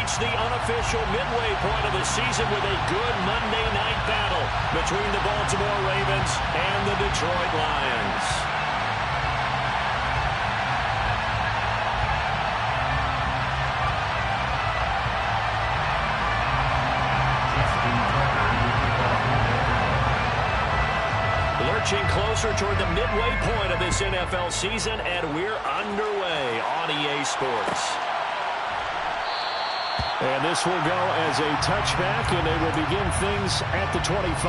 reached the unofficial midway point of the season with a good Monday night battle between the Baltimore Ravens and the Detroit Lions. Lurching closer toward the midway point of this NFL season, and we're underway on EA Sports. And this will go as a touchback, and they will begin things at the 25.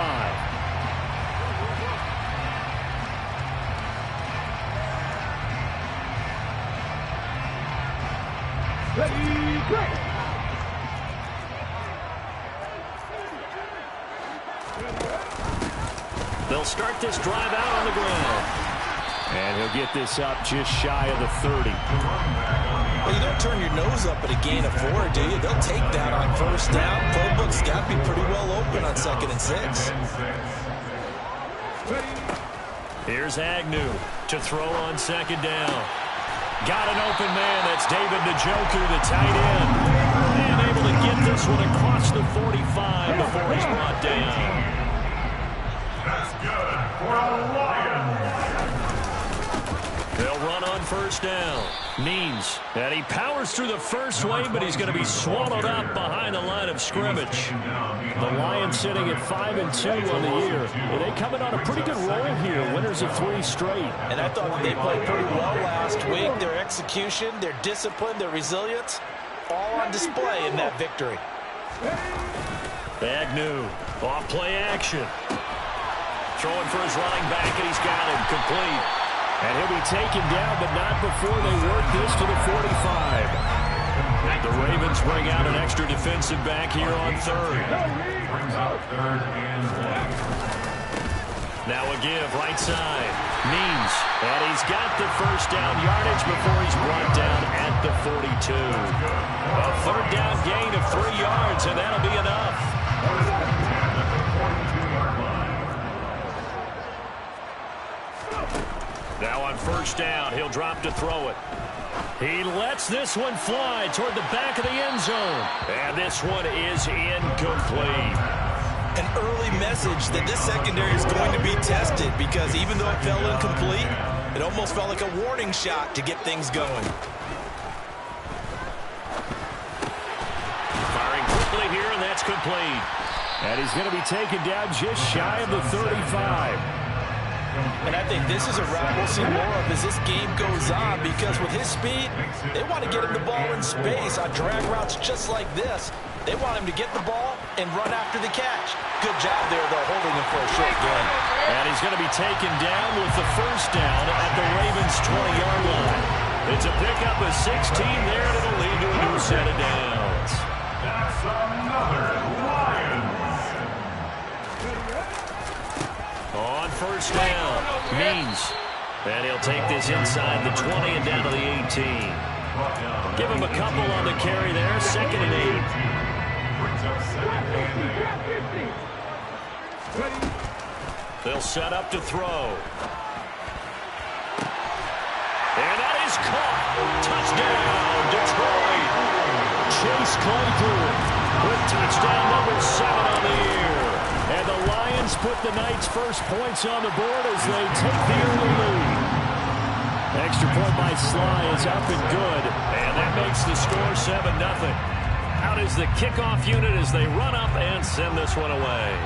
Ready, go! They'll start this drive out on the ground. And he'll get this up just shy of the 30. Well, you don't turn your nose up at a gain of 4, do you? They'll take that on first down. Playbook's got to be pretty well open on 2nd and 6. Here's Agnew to throw on 2nd down. Got an open man. That's David Njoku, the tight end. And able to get this one across the 45 before he's brought down. That's good for the Lions. They'll run on first down. Means that he powers through the first wave, but he's going to be swallowed up behind the line of scrimmage. The Lions sitting at 5-2 on the year. And they coming on a pretty good roll here. Winners of 3 straight. And I thought they played pretty well last week. Their execution, their discipline, their resilience, all on display in that victory. Agnew, off play action. Throwing for his running back, and he's got him complete. And he'll be taken down, but not before they work this to the 45. The Ravens bring out an extra defensive back here on 3rd. Now a give, right side. Means, and he's got the first down yardage before he's brought down at the 42. A 3rd down gain of 3 yards, and that'll be enough. Now on first down, he'll drop to throw it. He lets this one fly toward the back of the end zone. And this one is incomplete. An early message that this secondary is going to be tested, because even though it fell incomplete, it almost felt like a warning shot to get things going. Firing quickly here, and that's complete. And he's going to be taken down just shy of the 35. And I think this is a route we'll see more of as this game goes on, because with his speed, they want to get him the ball in space on drag routes just like this. They want him to get the ball and run after the catch. Good job there, though, holding him for a short gain. And he's going to be taken down with the first down at the Ravens' 20-yard line. It's a pickup of 16 there, and it'll lead to a new set of downs. That's another Lions. On first down, Means. And he'll take this inside the 20 and down to the 18. Give him a couple on the carry there, 2nd and 8. They'll set up to throw. And that is caught. Touchdown, Detroit. Chase Claypool with touchdown number 7 on the year. And the Lions put the Knights' first points on the board as they take the early lead. Extra point by Sly is up and good. And that makes the score 7-0. Out is the kickoff unit as they run up and send this one away.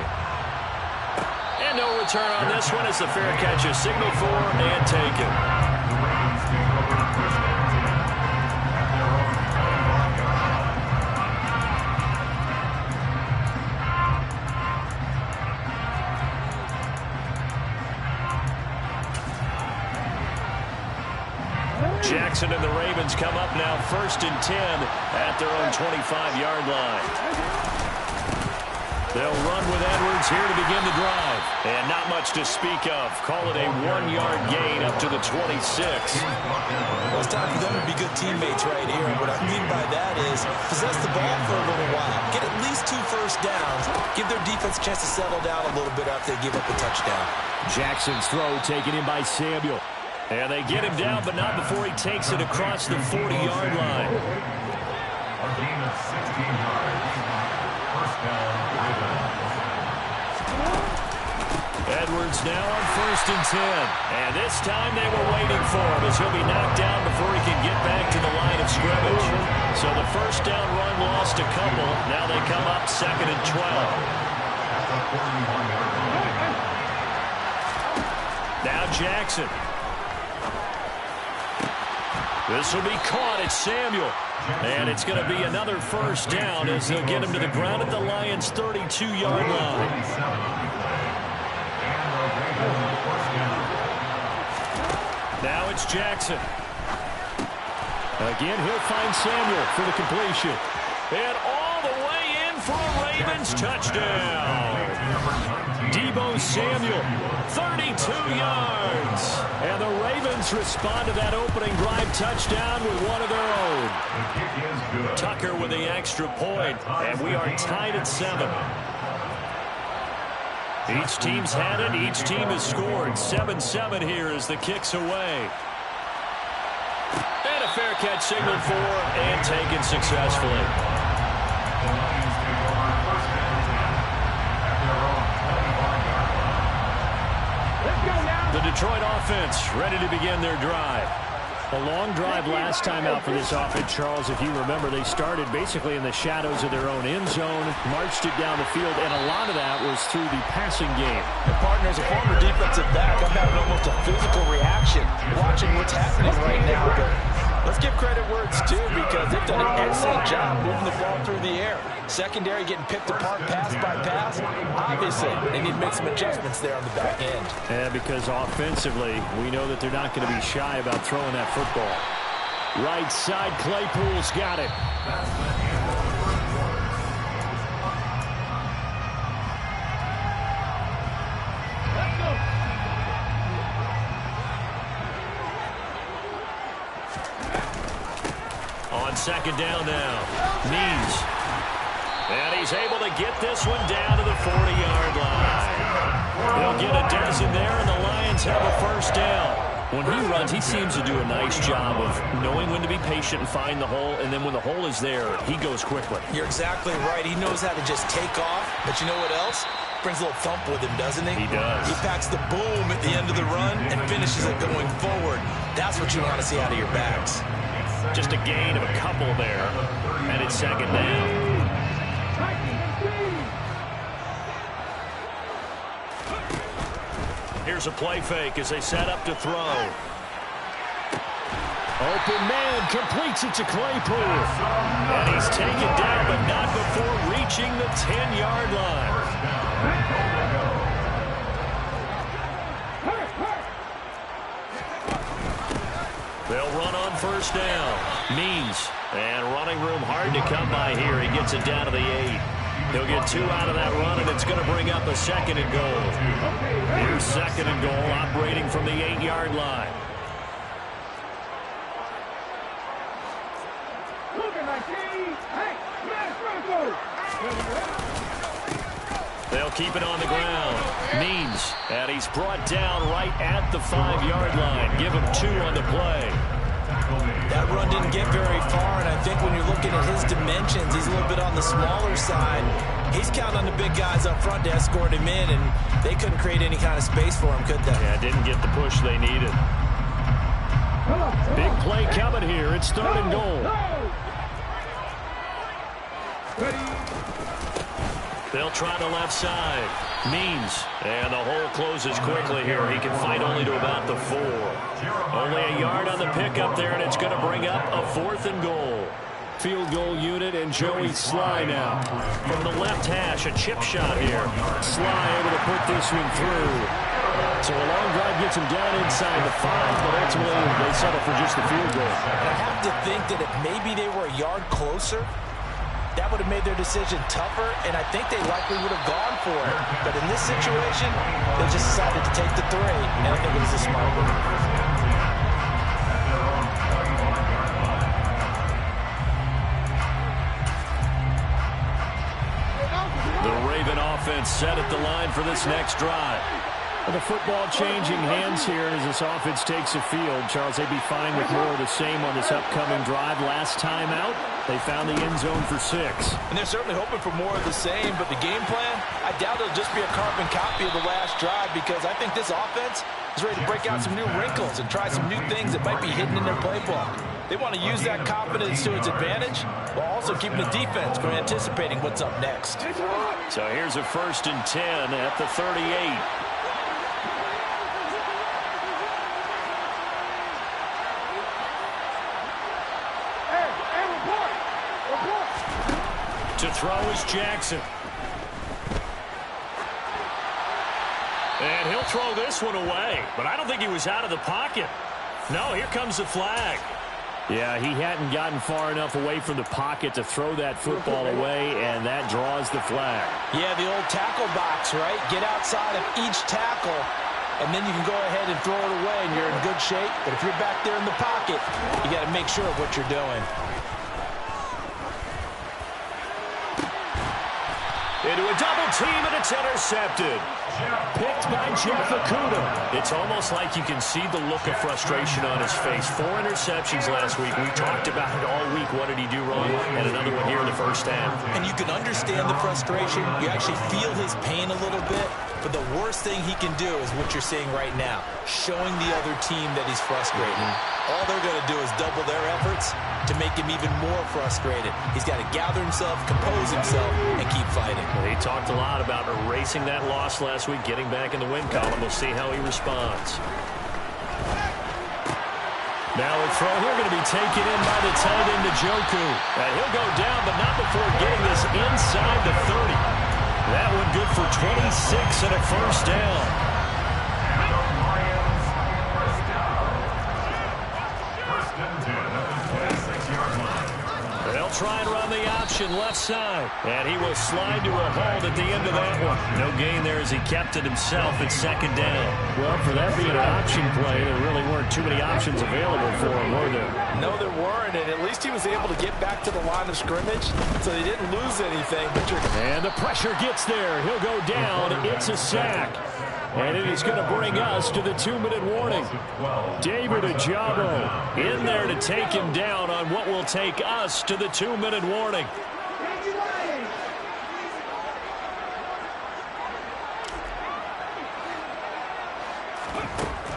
And no return on this one as the fair catch is signaled for and taken. Jackson and the Ravens come up now 1st and 10 at their own 25-yard line. They'll run with Edwards here to begin the drive. And not much to speak of. Call it a 1-yard gain up to the 26. Well, it's time for them to be good teammates right here. And what I mean by that is possess the ball for a little while. Get at least 2 first downs. Give their defense a chance to settle down a little bit after they give up a touchdown. Jackson's throw taken in by Samuel. And they get him down, but not before he takes it across the 40-yard line. 16 yards. First down, Ravens. Edwards now on 1st and 10. And this time they were waiting for him as he'll be knocked down before he can get back to the line of scrimmage. So the first down run lost a couple. Now they come up 2nd and 12. Now Jackson. This will be caught. It's Samuel. And it's going to be another first down as they'll get him to the ground at the Lions' 32-yard line. Now it's Jackson. Again, he'll find Samuel for the completion. And all the way in for a Ravens touchdown. Deebo Samuel, 32 yards. And the Ravens respond to that opening drive touchdown with one of their own. Tucker with the extra point, and we are tied at 7. Each team's had it. Each team has scored. 7-7 here as the kick's away. And a fair catch signaled for and taken successfully. The Detroit offense ready to begin their drive. A long drive last time out for this offense, Charles. If you remember, they started basically in the shadows of their own end zone, marched it down the field, and a lot of that was through the passing game. The partner, as a former defensive back, I'm having almost a physical reaction watching what's happening right now. But let's give credit where it's due because they've done an excellent job moving the ball through the air. Secondary getting picked apart pass by pass. Obviously, they need to make some adjustments there on the back end. Yeah, because offensively, we know that they're not going to be shy about throwing that football. Right side, Claypool's got it. On 2nd down now, Means. And he's able to get this one down to the 40-yard line. They'll get a dozen there, and the Lions have a first down. When he runs, he seems to do a nice job of knowing when to be patient and find the hole, and then when the hole is there, he goes quickly. You're exactly right. He knows how to just take off, but you know what else? Brings a little thump with him, doesn't he? He does. He packs the boom at the end of the run and finishes it going forward. That's what you want to see out of your backs. Just a gain of a couple there, and it's 2nd down. Here's a play fake as they set up to throw. Open man completes it to Claypool. And he's taken down, but not before reaching the 10-yard line. They'll run on first down. Means. And running room hard to come by here. He gets it down to the 8. He'll get 2 out of that run, and it's going to bring up a 2nd and goal. Here's 2nd and goal, operating from the 8-yard line. They'll keep it on the ground. Means, and he's brought down right at the 5-yard line. Give him 2 on the play. That run didn't get very far, and I think when you're looking at his dimensions, he's a little bit on the smaller side. He's counting on the big guys up front to escort him in, and they couldn't create any kind of space for him, could they? Yeah, didn't get the push they needed. Big play coming here. It's 3rd and goal. They'll try the left side. Means, and the hole closes quickly here. He can fight only to about the 4. Only a yard on the pickup there, and it's going to bring up a 4th and goal. Field goal unit and Joey Sly now. From the left hash, a chip shot here. Sly able to put this one through. So a long drive gets him down inside the 5, but ultimately they settle for just the field goal. I have to think that if maybe they were a yard closer, that would have made their decision tougher, and I think they likely would have gone for it. But in this situation, they just decided to take the 3, and I think it was a smart move. The Raven offense set at the line for this next drive. The football changing hands here as this offense takes the field. Charles, they'd be fine with more of the same on this upcoming drive. Last time out, they found the end zone for 6. And they're certainly hoping for more of the same, but the game plan, I doubt it'll just be a carbon copy of the last drive, because I think this offense is ready to break out some new wrinkles and try some new things that might be hidden in their playbook. They want to use that confidence to its advantage while also keeping the defense from anticipating what's up next. So here's a 1st and 10 at the 38. To throw is Jackson. And he'll throw this one away. But I don't think he was out of the pocket. No, here comes the flag. Yeah, he hadn't gotten far enough away from the pocket to throw that football away, and that draws the flag. Yeah, the old tackle box, right? Get outside of each tackle, and then you can go ahead and throw it away, and you're in good shape. But if you're back there in the pocket, you got to make sure of what you're doing. Into a double team, and it's intercepted. Picked by Jeff Okudah. It's almost like you can see the look of frustration on his face. 4 interceptions last week. We talked about it all week. What did he do wrong? And another one here in the first half. And you can understand the frustration. You actually feel his pain a little bit. But the worst thing he can do is what you're seeing right now, showing the other team that he's frustrated. All they're going to do is double their efforts to make him even more frustrated. He's got to gather himself, compose himself, and keep fighting. Well, he talked a lot about erasing that loss last week, getting back in the win column. We'll see how he responds. Now a throw here going to be taken in by the tight end, Njoku. He'll go down, but not before getting this inside the 30. That one good for 26 and a first down. They'll try and run the option left side. And he will slide to a hold at the end of that one. No gain there as he kept it himself at 2nd down. Well, for that being an option play, there really weren't too many options available for him, were there? No, there weren't, and at least he was able to get back to the line of scrimmage, so he didn't lose anything. And the pressure gets there. He'll go down. It's a sack. And it is going to bring us to the 2-minute warning. David Ojabo in there to take him down on what will take us to the 2-minute warning.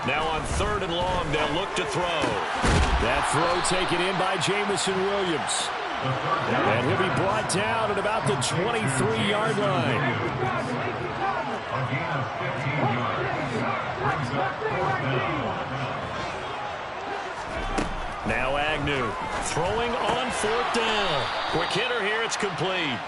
Now on 3rd and long, they'll look to throw. That throw taken in by Jamison Williams. And he'll be brought down at about the 23-yard line. A gain of 15 yards. Brings up 4th down. Now Agnew throwing on 4th down. Quick hitter here, it's complete.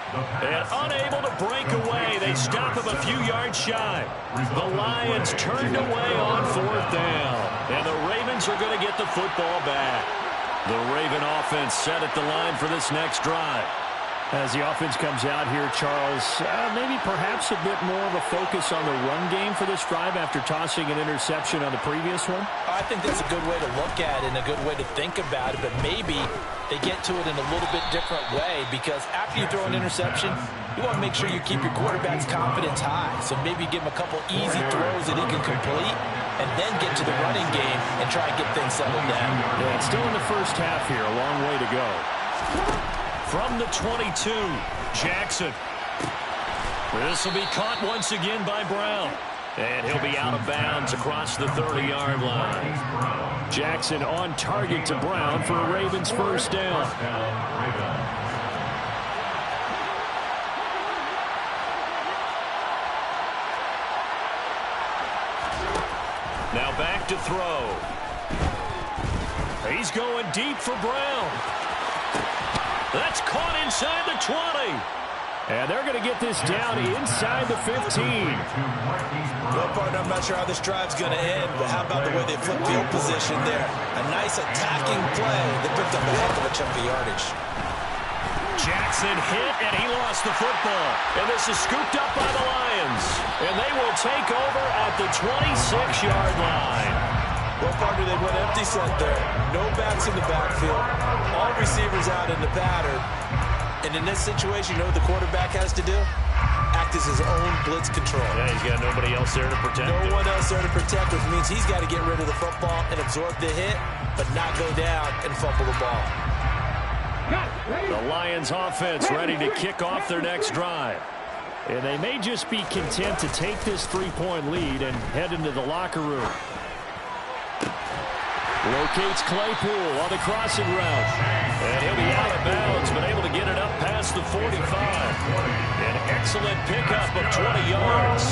And unable to break away. They stop him a few yards shy. The Lions turned away on 4th down. And the Ravens are going to get the football back. The Raven offense set at the line for this next drive. As the offense comes out here, Charles, maybe perhaps a bit more of a focus on the run game for this drive after tossing an interception on the previous one? I think that's a good way to look at it and a good way to think about it, but maybe they get to it in a little bit different way, because after you throw an interception, you want to make sure you keep your quarterback's confidence high. So maybe give him a couple easy throws that he can complete, and then get to the running game and try and get things settled down. Yeah, it's still in the first half here. A long way to go. From the 22, Jackson. This will be caught once again by Brown. And he'll be out of bounds across the 30-yard line. Jackson on target to Brown for a Ravens first down. Now back to throw. He's going deep for Brown. That's caught inside the 20. And they're going to get this down inside the 15. Well, partner, I'm not sure how this drive's going to end, but how about the way they flip field position there? A nice attacking play. They picked up a heck of a chunk of yardage. Jackson hit, and he lost the football. And this is scooped up by the Lions. And they will take over at the 26-yard line. Well, partner, they went empty set there. No backs in the backfield. All receivers out in the pattern. And in this situation, you know what the quarterback has to do? act as his own blitz control. Yeah, he's got nobody else there to protect him. No one else there to protect, which means he's got to get rid of the football and absorb the hit, but not go down and fumble the ball. The Lions offense ready to kick off their next drive. And they may just be content to take this 3-point lead and head into the locker room. Locates Claypool on the crossing route. And he'll be out of bounds, but able to get it up past the 45. An excellent pickup of 20 yards.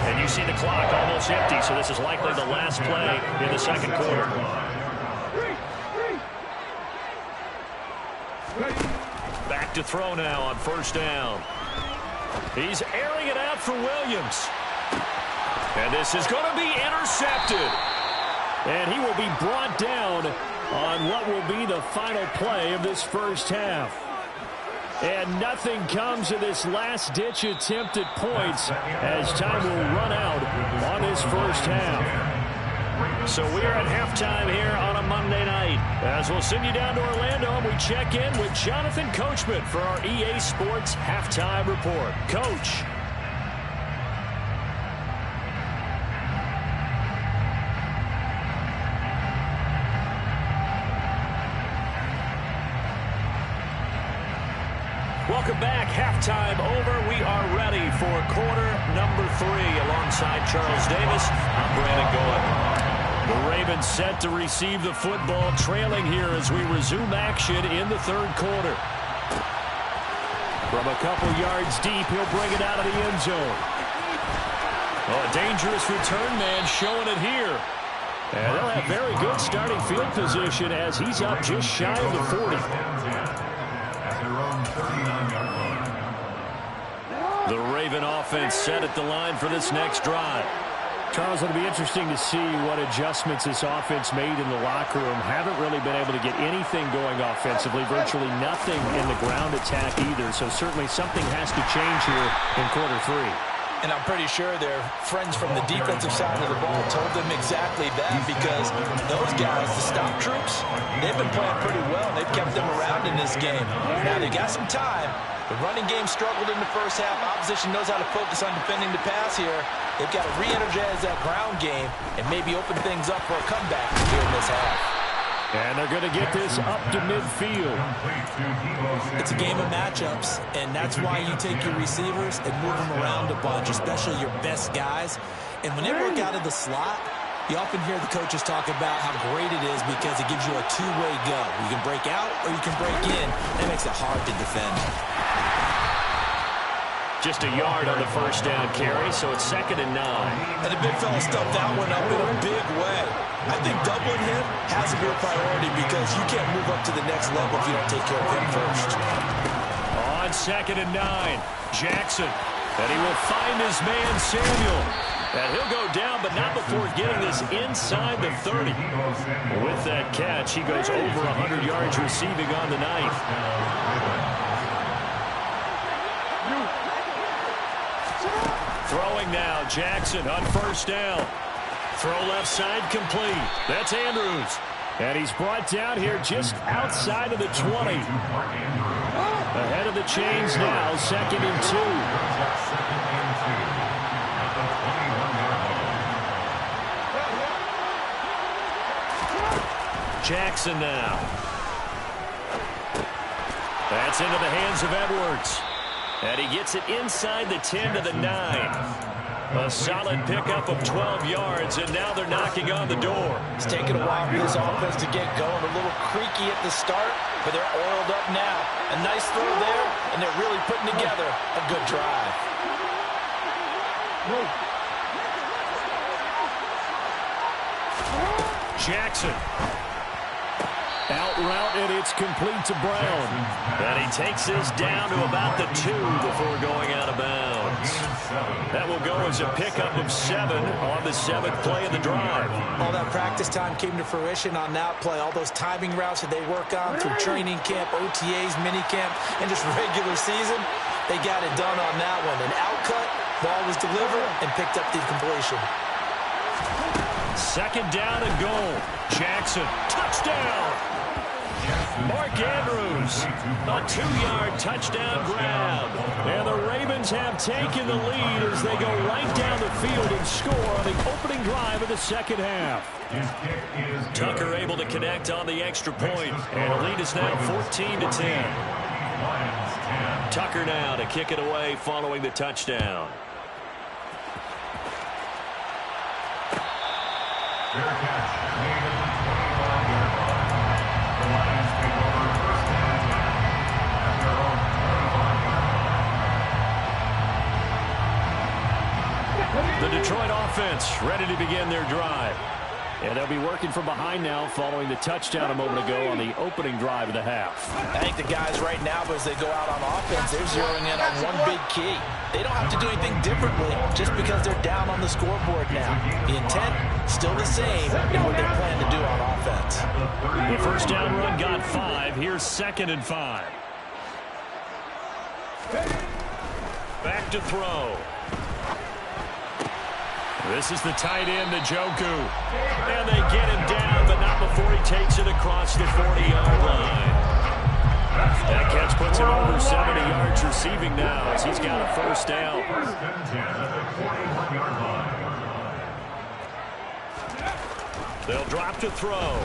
And you see the clock almost empty, so this is likely the last play in the second quarter. Back to throw now on first down. He's airing it out for Williams. And this is going to be intercepted. And he will be brought down on what will be the final play of this first half. And nothing comes of this last-ditch attempt at points as time will run out on this first half. So we are at halftime here on a Monday night. As we'll send you down to Orlando, and we check in with Jonathan Coachman for our EA Sports Halftime Report. Coach. Welcome back. Halftime over. We are ready for quarter number 3 alongside Charles Davis. I'm Brandon Gould. The Ravens set to receive the football, trailing here as we resume action in the third quarter. From a couple yards deep, he'll bring it out of the end zone. Oh, a dangerous return man showing it here. And they'll have very good starting field position as he's up just shy of the 40. The Raven offense set at the line for this next drive. Charles, it'll be interesting to see what adjustments this offense made in the locker room. Haven't really been able to get anything going offensively, virtually nothing in the ground attack either. So certainly something has to change here in quarter 3. And I'm pretty sure their friends from the defensive side of the ball told them exactly that, because those guys, the stop troops, they've been playing pretty well. They've kept them around in this game. Now they got some time. The running game struggled in the first half. Opposition knows how to focus on defending the pass here. They've got to re-energize that ground game and maybe open things up for a comeback here in this half. And they're going to get this up to midfield. It's a game of matchups, and that's why you take your receivers and move them around a bunch, especially your best guys. And when they work out of the slot, you often hear the coaches talk about how great it is because it gives you a two-way go. You can break out or you can break in. That makes it hard to defend. Just a yard on the first down carry, so it's 2nd and 9. And the big fella stuffed that one up in a big way. I think doubling him has to be a priority because you can't move up to the next level if you don't take care of him first. On 2nd and 9, Jackson. And he will find his man, Samuel. And he'll go down, but not before getting this inside the 30. With that catch, he goes over 100 yards receiving on the night. Throwing now, Jackson on first down. Throw left side complete. That's Andrews. And he's brought down here just outside of the 20. Ahead of the chains now, 2nd and 2. Jackson now. That's into the hands of Edwards. And he gets it inside the 10 to the 9. A solid pickup of 12 yards, and now they're knocking on the door. It's taken a while for this offense to get going. A little creaky at the start, but they're oiled up now. A nice throw there, and they're really putting together a good drive. Jackson. Out route, and it's complete to Brown. And he takes this down to about the 2 before going out of bounds. That will go as a pickup of 7 on the 7th play of the drive. All that practice time came to fruition on that play. All those timing routes that they work on through training camp, OTAs, minicamp, and just regular season, they got it done on that one. An outcut, ball was delivered, and picked up the completion. 2nd down and goal. Jackson, touchdown. Mark Andrews, a 2-yard touchdown grab. And the Ravens have taken the lead as they go right down the field and score on the opening drive of the second half. Tucker able to connect on the extra point, and the lead is now 14-10. Tucker now to kick it away following the touchdown. Fair catch made at the 25-yard line. The Lions take over first and 10 at their own 25-yard line. The Detroit offense ready to begin their drive. And they'll be working from behind now following the touchdown a moment ago on the opening drive of the half. I think the guys right now, as they go out on offense, they're zeroing in on one big key. They don't have to do anything differently just because they're down on the scoreboard now. The intent, still the same in what they plan to do on offense. The first down run got 5. Here's 2nd and 5. Back to throw. This is the tight end, Njoku. And they get him down, but not before he takes it across the 40-yard line. That catch puts him over 70 yards receiving now as he's got a first down. First and 10 at the 41-yard line. They'll drop to throw.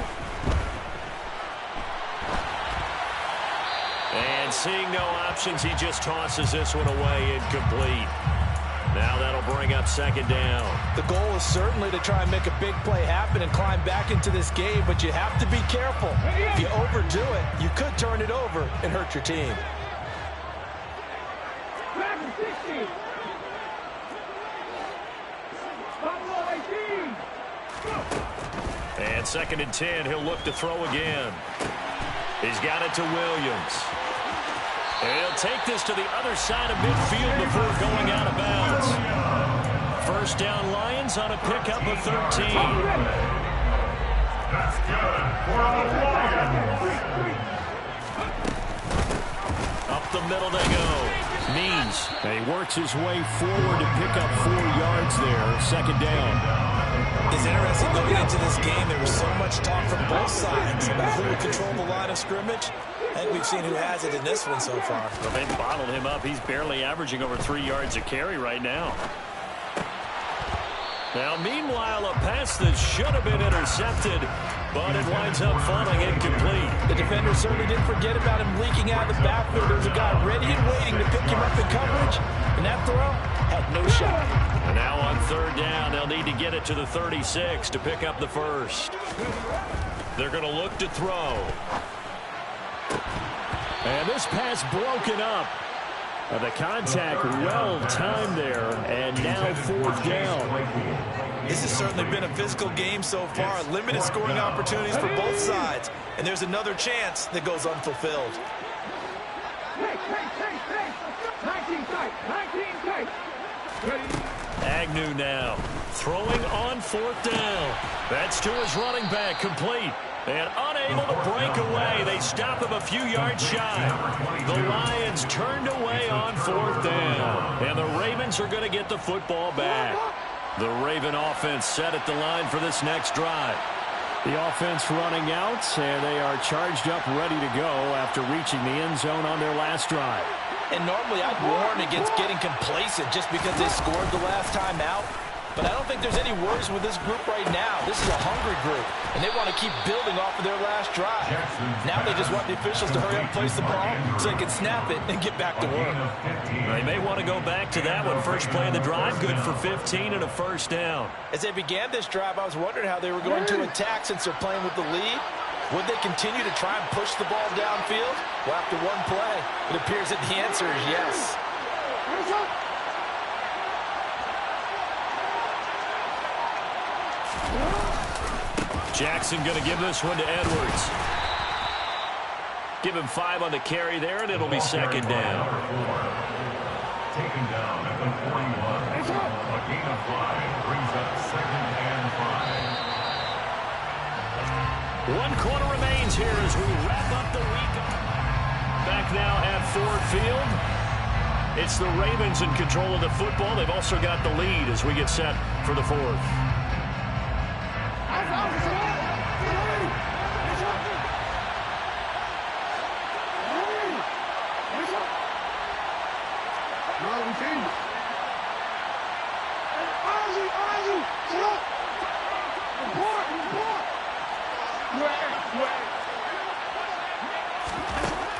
And seeing no options, he just tosses this one away incomplete. Now that'll bring up 2nd down. The goal is certainly to try and make a big play happen and climb back into this game, but you have to be careful. If you overdo it, you could turn it over and hurt your team. And 2nd and 10, he'll look to throw again. He's got it to Williams. And he'll take this to the other side of midfield before going out of bounds. First down Lions on a pickup of 13. That's good for the Lions. Up the middle they go. Means. And he works his way forward to pick up 4 yards there. 2nd down. It's interesting going into this game. There was so much talk from both sides about who would control the line of scrimmage. I think we've seen who has it in this one so far. Well, they bottled him up. He's barely averaging over 3 yards a carry right now. Now, meanwhile, a pass that should have been intercepted, but it winds up falling incomplete. The defender certainly didn't forget about him leaking out of the backfield. There's a guy ready and waiting to pick him up in coverage, and that throw had no shot. And now on 3rd down, they'll need to get it to the 36 to pick up the first. They're going to look to throw. And this pass broken up. The contact well timed there, and now 4th down. This has certainly been a physical game so far. Limited scoring opportunities for both sides, and there's another chance that goes unfulfilled. Agnew now throwing on 4th down. That's to his running back, complete. And unable to break away. They stop him a few yards shy. The Lions turned away on 4th down. And the Ravens are going to get the football back. The Raven offense set at the line for this next drive. The offense running out, and they are charged up, ready to go after reaching the end zone on their last drive. And normally I'd warn against getting complacent just because they scored the last time out. But I don't think there's any worries with this group right now. This is a hungry group, and they want to keep building off of their last drive. Now they just want the officials to hurry up and place the ball so they can snap it and get back to work. They may want to go back to that one. First play of the drive, good for 15 and a first down. As they began this drive, I was wondering how they were going to attack since they're playing with the lead. Would they continue to try and push the ball downfield? Well, after one play, it appears that the answer is yes. Jackson going to give this one to Edwards. Give him 5 on the carry there, and it'll be 2nd down. Taken down at the 41. A gain of 5 brings up 2nd and 5. 1 quarter remains here as we wrap up the week. Back now at Ford Field. It's the Ravens in control of the football. They've also got the lead as we get set for the 4th.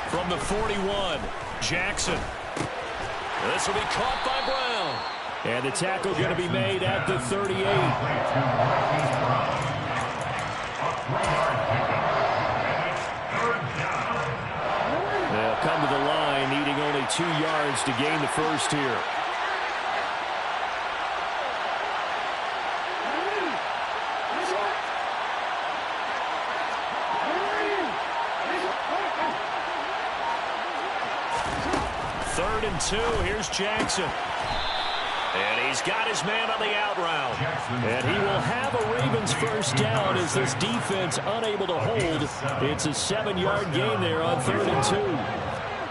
From the 41, Jackson. This will be caught by Brown. And the tackle going to be made at the 38. They'll come to the line, needing only 2 yards to gain the first here. Third and 2. Here's Jackson. And he's got his man on the out route. And he will have a Ravens first down as this defense unable to hold. It's a 7-yard gain there on 3rd and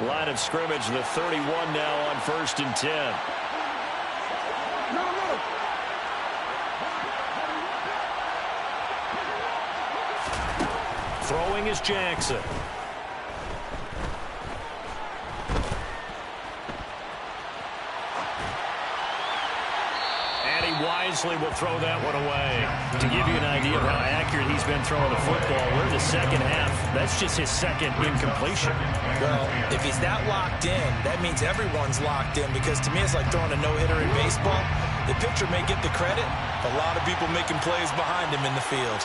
2. Line of scrimmage, the 31 now on 1st and 10. Throwing is Jackson. Wisely will throw that one away. To give you an idea of how accurate he's been throwing the football, we're in the second half. That's just his second incompletion. Well, if he's that locked in, that means everyone's locked in, because to me it's like throwing a no-hitter in baseball. The pitcher may get the credit, a lot of people making plays behind him in the field.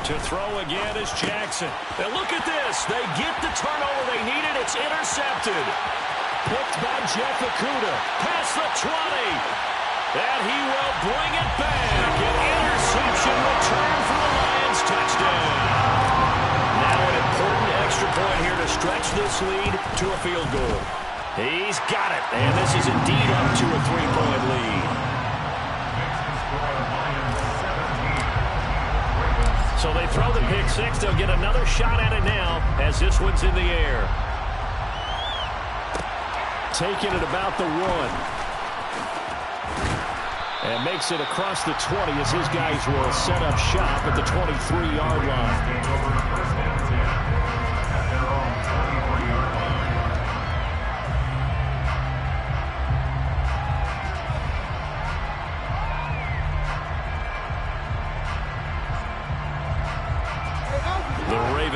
To throw again is Jackson. And look at this. They get the turnover they needed. It's intercepted. Picked by Jeff Okudah. Past the 20. And he will bring it back. An interception return for the Lions. Touchdown. Now an important extra point here to stretch this lead to a field goal. He's got it. And this is indeed up to a 3-point lead. So they throw the pick six. They'll get another shot at it now as this one's in the air. Taking it about the 1. And makes it across the 20 as his guys will set up shop at the 23-yard line.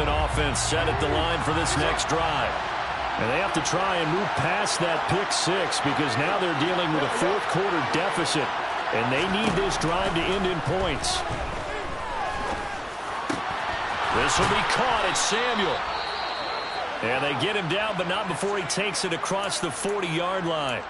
Offense set at the line for this next drive. And they have to try and move past that pick six, because now they're dealing with a fourth-quarter deficit, and they need this drive to end in points. This will be caught. It's Samuel. And they get him down, but not before he takes it across the 40-yard line.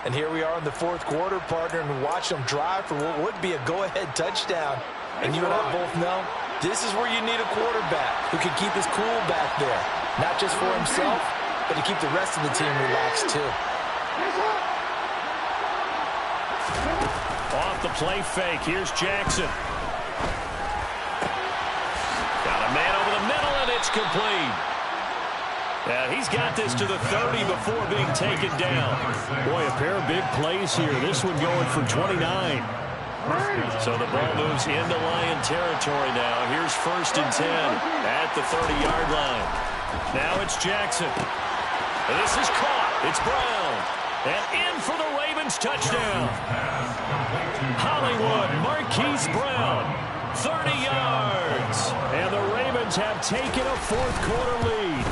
And here we are in the fourth quarter, partner, and watch them drive for what would be a go-ahead touchdown. And you and I both know this is where you need a quarterback who can keep his cool back there. Not just for himself, but to keep the rest of the team relaxed too. Off the play fake, here's Jackson. Got a man over the middle, and it's complete. He's got this to the 30 before being taken down. Boy, a pair of big plays here. This one going for 29. So the ball moves into Lion territory now. Here's 1st and 10 at the 30-yard line. Now it's Jackson. This is caught. It's Brown. And in for the Ravens touchdown. Hollywood Marquise Brown. 30 yards. And the Ravens have taken a fourth-quarter lead.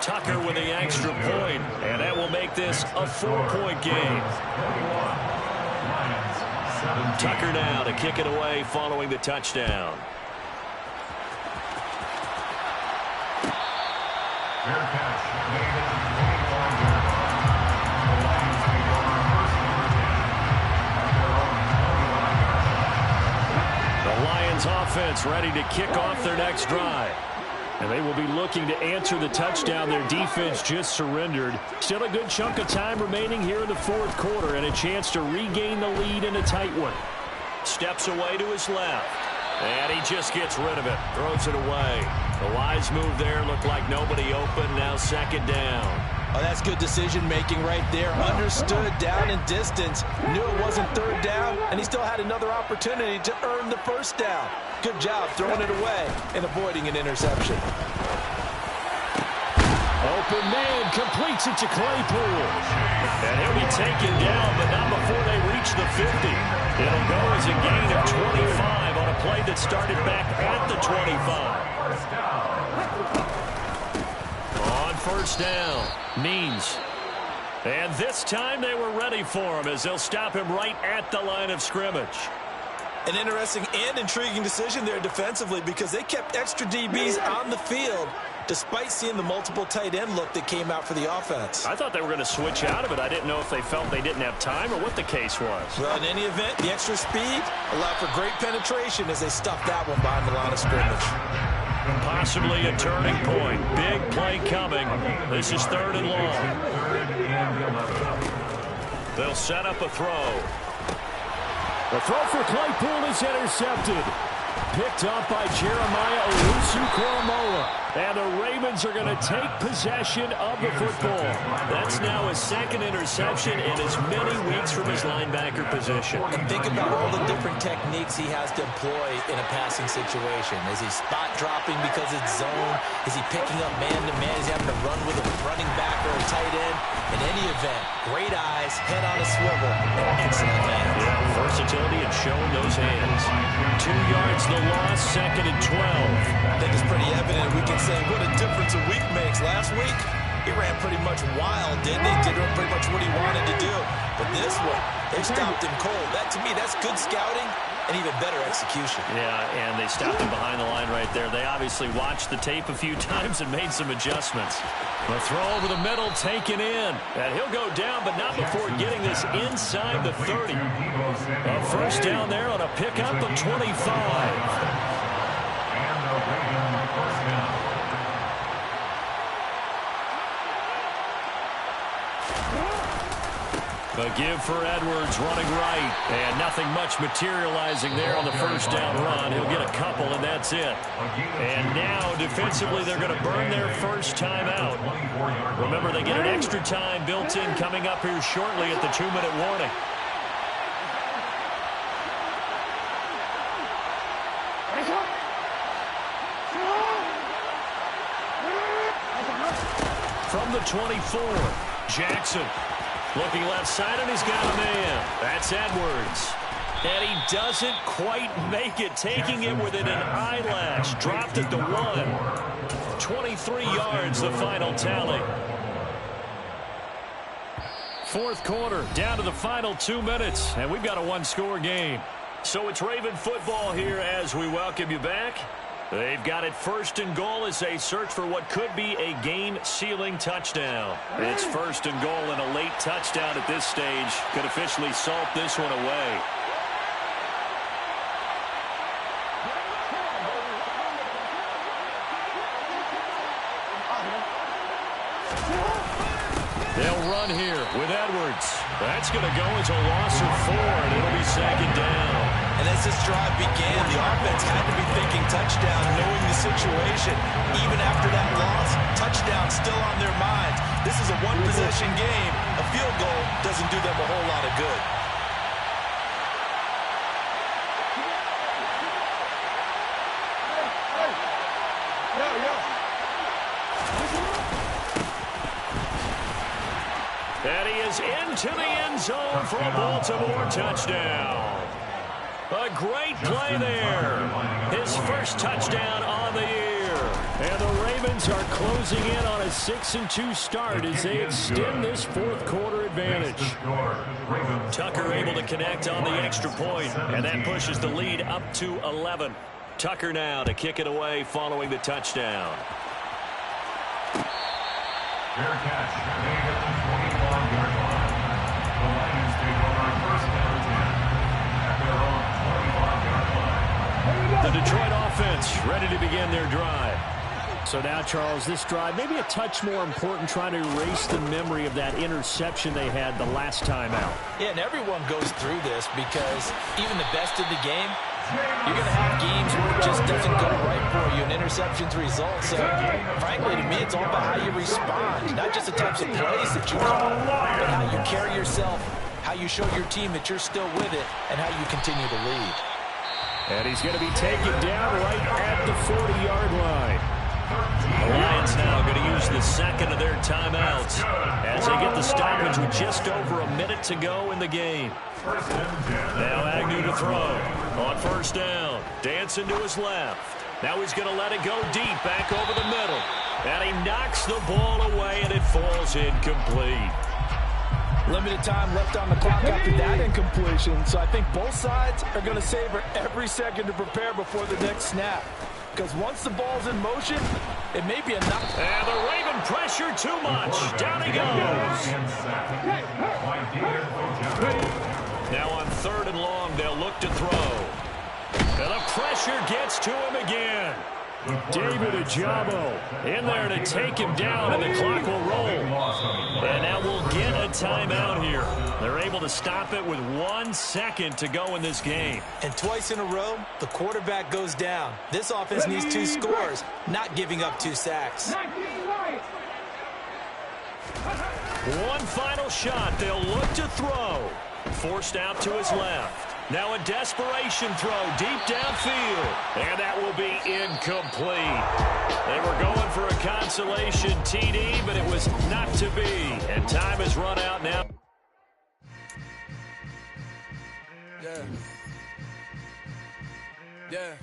Tucker with the extra point. And that will make this a 4-point game. Tucker now to kick it away following the touchdown. The Lions offense ready to kick off their next drive. And they will be looking to answer the touchdown their defense just surrendered. Still a good chunk of time remaining here in the fourth quarter, and a chance to regain the lead in a tight one. Steps away to his left. And he just gets rid of it. Throws it away. The wise move there. Looked like nobody open. Now 2nd down. Oh, that's good decision-making right there. Understood down and distance. Knew it wasn't third down, and he still had another opportunity to earn the first down. Good job throwing it away and avoiding an interception. Open man completes it to Claypool. And he'll be taken down, but not before they reach the 50. It'll go as a gain of 25 on a play that started back at the 25. On first down, Means. And this time they were ready for him as they'll stop him right at the line of scrimmage. An interesting and intriguing decision there defensively because they kept extra DBs on the field despite seeing the multiple tight end look that came out for the offense. I thought they were going to switch out of it. I didn't know if they felt they didn't have time or what the case was. Well, in any event, the extra speed allowed for great penetration as they stuffed that one behind the line of scrimmage. Possibly a turning point. Big play coming. This is 3rd and long. They'll set up a throw. The throw for Claypool is intercepted. Picked up by Jeremiah Owusu-Koramoah. And the Ravens are going to take possession of the football. That's now his 2nd interception in as many weeks from his linebacker position. And think about all the different techniques he has to employ in a passing situation. Is he spot dropping because it's zone? Is he picking up man-to-man? Is he having to run with a running back or a tight end? In any event, great eyes, head on a swivel, and excellent hands. Yeah, versatility and showing those hands. 2 yards the loss, 2nd and 12. I think it's pretty evident. We can say what a difference a week makes. Last week, he ran pretty much wild, didn't he? Did pretty much what he wanted to do. But this one, they stopped him cold. That, to me, that's good scouting and even better execution. Yeah, and they stopped him behind the line right there. They obviously watched the tape a few times and made some adjustments. The throw over the middle taken in. And he'll go down, but not before getting this inside the 30. A first down there on a pickup of 25. A give for Edwards running right. And nothing much materializing there on the first down run. He'll get a couple, and that's it. And now, defensively, they're going to burn their first time out. Remember, they get an extra time built in coming up here shortly at the 2-minute warning. From the 24, Jackson. Looking left side, and he's got a man. That's Edwards. And he doesn't quite make it, taking it within an eyelash. Dropped it to 1. 23 yards, the final tally. 4th quarter, down to the final 2 minutes, and we've got a 1-score game. So it's Raven football here as we welcome you back. They've got it 1st and goal as they search for what could be a game-sealing touchdown. It's 1st and goal, and a late touchdown at this stage could officially salt this one away. They'll run here with Edwards. That's going to go as a loss of 4, and it'll be 2nd down. And as this drive began, the offense had to be thinking touchdown, knowing the situation. Even after that loss, touchdown still on their minds. This is a one-possession game. A field goal doesn't do them a whole lot of good. And he is into the end zone for a Baltimore touchdown. A great play there. His first touchdown on the year. And the Ravens are closing in on a 6-2 start as they extend this 4th quarter advantage. Tucker able to connect on the extra point, and that pushes the lead up to 11. Tucker now to kick it away following the touchdown. Fair catch. Made at the 25-yard line. The Lions take over 1st down 10 at their own 25-yard line. The Detroit offense ready to begin their drive. So now, Charles, this drive maybe a touch more important, trying to erase the memory of that interception they had the last time out. Yeah, and everyone goes through this because even the best of the game, You're going to have games where it just doesn't go right for you, and interceptions result. So, frankly, to me, it's all about how you respond, not just the types of plays that you call, but how you carry yourself, how you show your team that you're still with it, and how you continue to lead. And he's going to be taken down right at the 40-yard line. The Lions now going to use the second of their timeouts as they get the stoppage with just over a minute to go in the game. Now Agnew to throw on first down. Dancing to his left. Now he's going to let it go deep back over the middle. And he knocks the ball away, and it falls incomplete. Limited time left on the clock after that incompletion. So I think both sides are going to savor every second to prepare before the next snap. Because once the ball's in motion, it may be a knock. And the Raven pressure too much. Down he goes. Now on 3rd and long, they'll look to throw. And the pressure gets to him again. David Ojabo in there to take him down, and the clock will roll. And now we'll get a timeout here. They're able to stop it with 1 second to go in this game. And twice in a row, the quarterback goes down. This offense needs 2 scores, not giving up 2 sacks. One final shot. They'll look to throw. Forced out to his left. Now a desperation throw deep downfield. And that will be incomplete. They were going for a consolation TD, but it was not to be. And time has run out now. Yeah.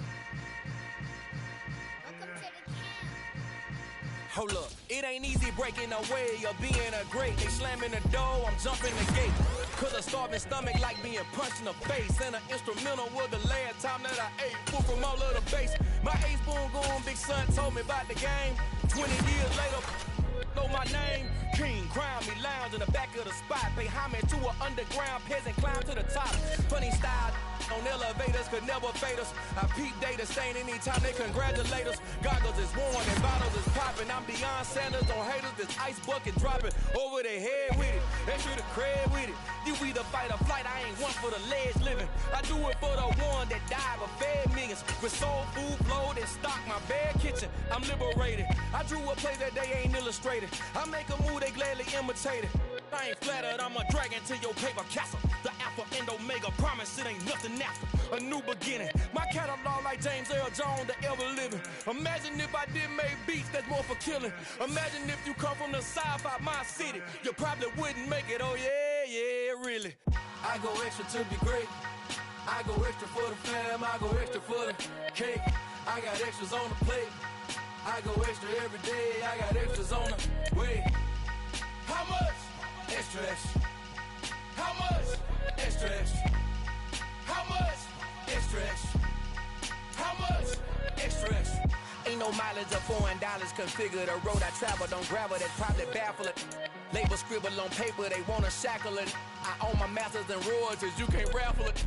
Hold up, it ain't easy breaking away or being a great. They slamming the door, I'm jumping the gate. Cause a starving stomach like being punched in the face. And an instrumental was the last time that I ate food from all of the base. My ace boom goon, big son told me about the game. 20 years later, know my name. King, crown me, lounge in the back of the spot. Pay homage to an underground peasant, climb to the top. Funny style on elevators could never fade us. I peep data stain anytime they congratulate us. Goggles is worn and bottles is popping. I'm beyond Sanders on haters, this ice bucket dropping over their head with it. They should have cred with it. You either fight or flight, I ain't one for the ledge living. I do it for the one that died but fed millions. With soul food flowed and stocked my bare kitchen. I'm liberated. I drew a place that they ain't illustrated. I make a move, they gladly imitate it. I ain't flattered, I'm a dragon to your paper castle. The Alpha and Omega promise it ain't nothing after. A new beginning. My catalog like James Earl Jones, the ever living. Imagine if I did make beats that's more for killing. Imagine if you come from the south out my city. You probably wouldn't make it, oh yeah, really. I go extra to be great. I go extra for the fam, I go extra for the cake. I got extras on the plate. I go extra every day, I got extras on the way. How much? Extra, extra. How much? Extra, extra. How much? Extra, extra. How much? Extra, extra. Ain't no mileage of $4 configure the road I travel. Don't gravel, that's probably baffling. Label scribble on paper, they wanna shackle it. I own my masters and royalties, you can't raffle it.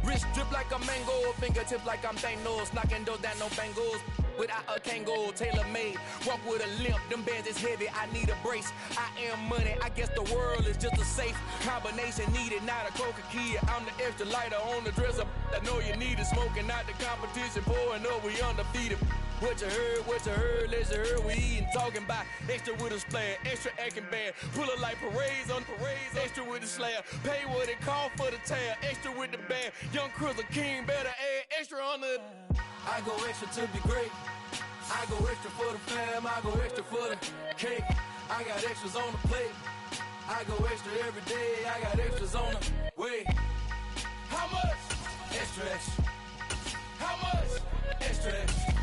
Wrist drip like a mango, fingertips like I'm Thanos. Knocking those down, no bangles. Without a Kango, tailor-made. Walk with a limp, them bands is heavy, I need a brace. I am money, I guess the world is just a safe combination needed, not a coca key. I'm the extra lighter on the dresser. I know you need it, smoking out the competition, pouring up, we undefeated. What you heard, let's you heard, we eating, talking about extra with a splash, extra acting bad. Pull it like parades on parades, extra with the slab. Pay what it cost for the tab, extra with the band. Young Cruiser King, better add extra on the... I go extra to be great. I go extra for the fam, I go extra for the cake. I got extras on the plate. I go extra every day, I got extras on the way. How much? Extra, extra. How much? Extra, extra.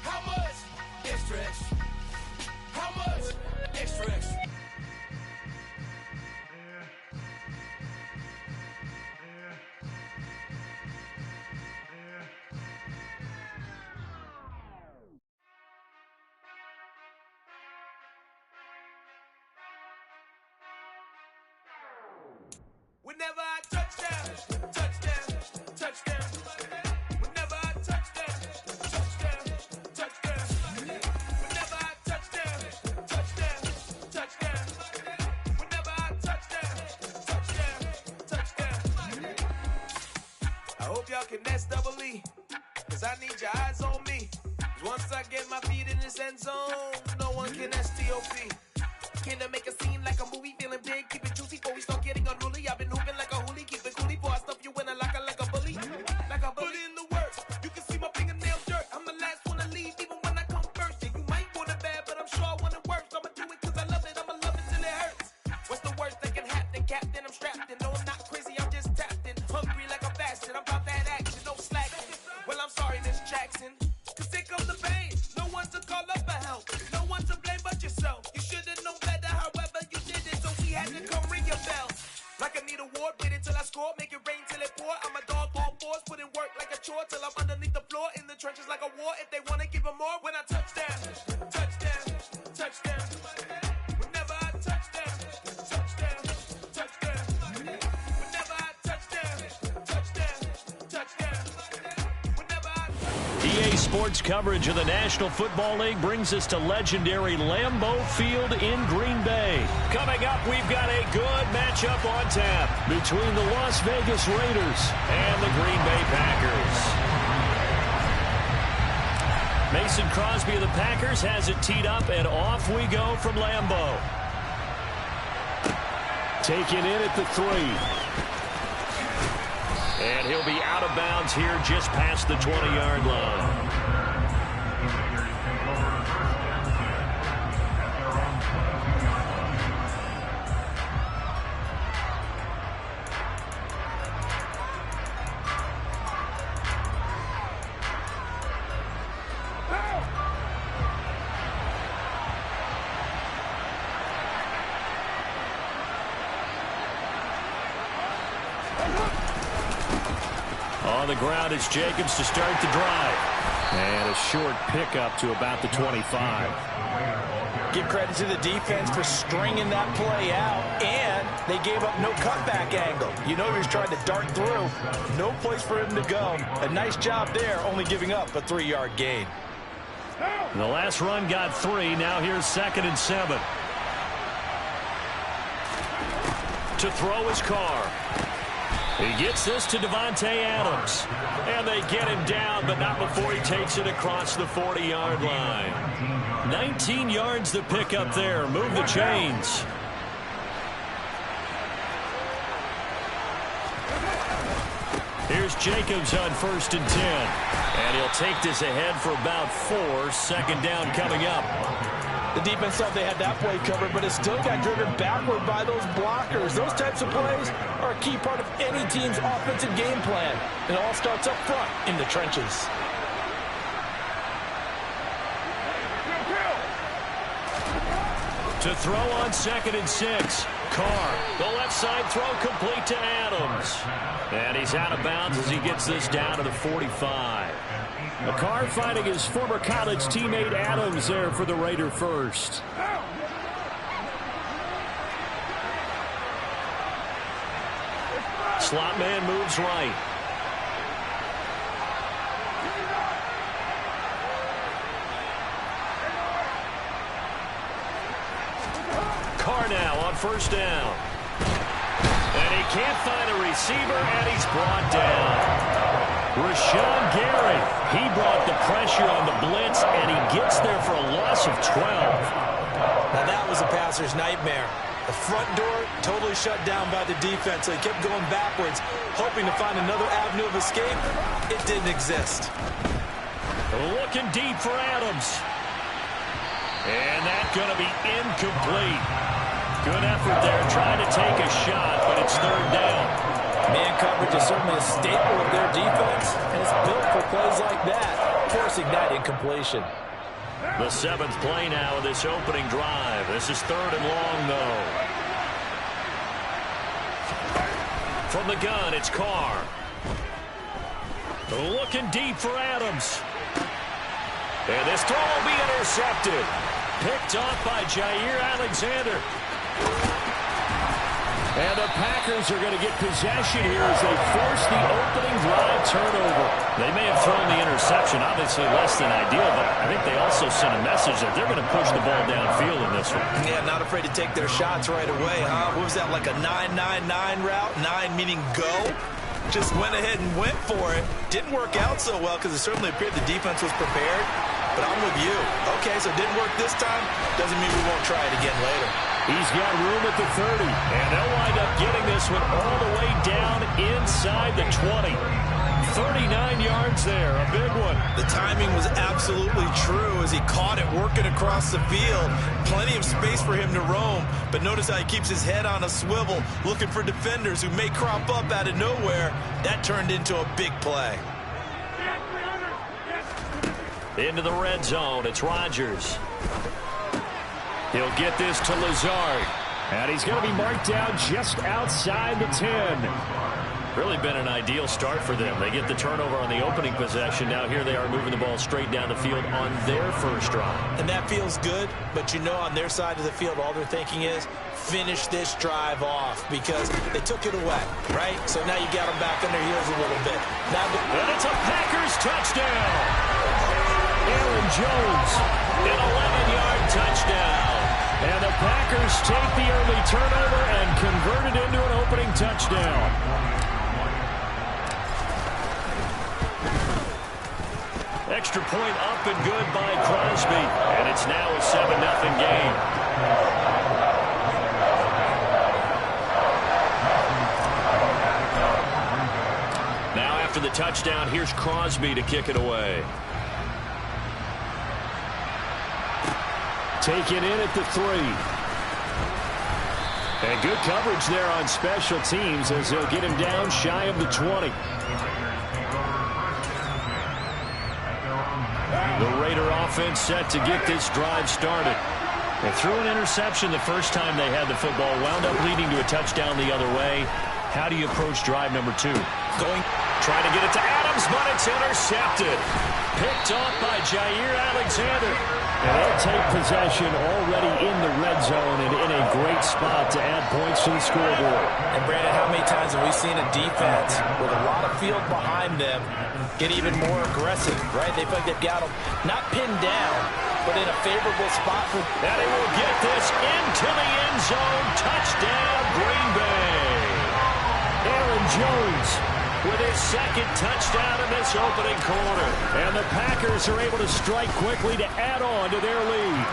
How much? Extra, extra. How much? Extra, extra. Whenever I touchdown, touchdown, touchdown. Whenever I touchdown, touchdown, touchdown. Whenever I touchdown, touchdown, touchdown. Whenever I touchdown, touchdown, touchdown. I hope y'all can double E. Cause I need your eyes on me. Once I get my feet in this end zone, no one can STOP. Can I make a scene like a movie? Feeling big, keep it juicy before we start getting unruly. I've been hooping like a hoolie, keep it coolie before I stuff you in a locker like a bully. Like a bully in the works. You can see my fingernails dirt. I'm the last one to leave, even when I come first. Yeah, you might want it bad, but I'm sure I want it worse. I'ma do it cause I love it. I'ma love it till it hurts. What's the worst that can happen? Captain, I'm strapped in. No, I'm not crazy, I'm just tapped in. Hungry like a bastard. I'm about that action, no slacking. Well, I'm sorry, Miss Jackson. Cause here comes the pain. No one to call up for help. No one to blame but yourself. You should've known better, however you did it. So we had to come ring your bell. Like I need a ward, wait until I score. Make it rain till it pour. I'm a dog, all fours. Put in work like a chore till I'm underneath the floor. In the trenches like a war. If they wanna give them more, when I touch down, touchdown, touchdown. Whenever I touch down, touchdown, touchdown. Whenever I touchdown, touchdown, touchdown. Whenever I EA Sports coverage of the National Football League brings us to legendary Lambeau Field in Green Bay. Coming up, we've got a good matchup on tap between the Las Vegas Raiders and the Green Bay Packers. Mason Crosby of the Packers has it teed up, and off we go from Lambeau. Taken in at the 3. And he'll be out of bounds here just past the 20-yard line. On the ground, it's Jacobs to start the drive. And a short pickup to about the 25. Give credit to the defense for stringing that play out, and they gave up no cutback angle. You know he was trying to dart through. No place for him to go. A nice job there, only giving up a 3-yard gain. The last run got 3. Now here's 2nd and 7. To throw his Carr. He gets this to Devontae Adams. And they get him down, but not before he takes it across the 40-yard line. 19 yards to pick up there. Move the chains. Here's Jacobs on 1st and 10. And he'll take this ahead for about 4. 2nd down coming up. The defense thought they had that play covered, but it still got driven backward by those blockers. Those types of plays are a key part of any team's offensive game plan. It all starts up front in the trenches. To throw on 2nd and 6. Carr. The left side throw complete to Adams. And he's out of bounds as he gets this down to the 45. Carr fighting his former college teammate Adams there for the Raider first. Slot man moves right. Carr now on 1st down. And he can't find a receiver, and he's brought down. Rashawn Gary, he brought the pressure on the blitz, and he gets there for a loss of 12. Now that was a passer's nightmare. The front door totally shut down by the defense, so he kept going backwards, hoping to find another avenue of escape. It didn't exist. Looking deep for Adams. And that's going to be incomplete. Good effort there, trying to take a shot, but it's 3rd down. Man coverage is certainly a staple of their defense, and it's built for plays like that, forcing that incompletion. The 7th play now of this opening drive. This is 3rd and long, though. From the gun, it's Carr. Looking deep for Adams. And this throw will be intercepted. Picked off by Jair Alexander. And the Packers are going to get possession here as they force the opening drive turnover. They may have thrown the interception, obviously less than ideal, but I think they also sent a message that they're going to push the ball downfield in this one. Yeah, not afraid to take their shots right away, huh? What was that, like a 9-9-9 route? 9 meaning go? just went ahead and went for it. Didn't work out so well because it certainly appeared the defense was prepared. But I'm with you. Okay, so it didn't work this time. Doesn't mean we won't try it again later. He's got room at the 30. And they'll wind up getting this one all the way down inside the 20. 39 yards there, a big one. The timing was absolutely true as he caught it working across the field. Plenty of space for him to roam, but notice how he keeps his head on a swivel, looking for defenders who may crop up out of nowhere. That turned into a big play. Into the red zone, it's Rodgers. He'll get this to Lazard. And he's going to be marked down just outside the 10. Really been an ideal start for them. They get the turnover on the opening possession. Now here they are moving the ball straight down the field on their first drive. And that feels good, but you know on their side of the field all they're thinking is finish this drive off because they took it away, right? So now you got them back on their heels a little bit. And it's a Packers touchdown. Aaron Jones, an 11-yard touchdown. And the Packers take the early turnover and convert it into an opening touchdown. Extra point up and good by Crosby. And it's now a 7-0 game. Now after the touchdown, here's Crosby to kick it away. Taken in at the 3. And good coverage there on special teams as they'll get him down shy of the 20. The Raider offense set to get this drive started. They threw an interception the first time they had the football, wound up leading to a touchdown the other way. How do you approach drive number 2? Trying to get it to Adams, but it's intercepted. Picked off by Jair Alexander. And they'll take possession already in the red zone and in a great spot to add points to the scoreboard. And Brandon, how many times have we seen a defense with a lot of field behind them get even more aggressive, right? They feel like they've got them not pinned down, but in a favorable spot. And he will get this into the end zone. Touchdown, Green Bay. Aaron Jones with his second touchdown in this opening quarter. And the Packers are able to strike quickly to add on to their lead.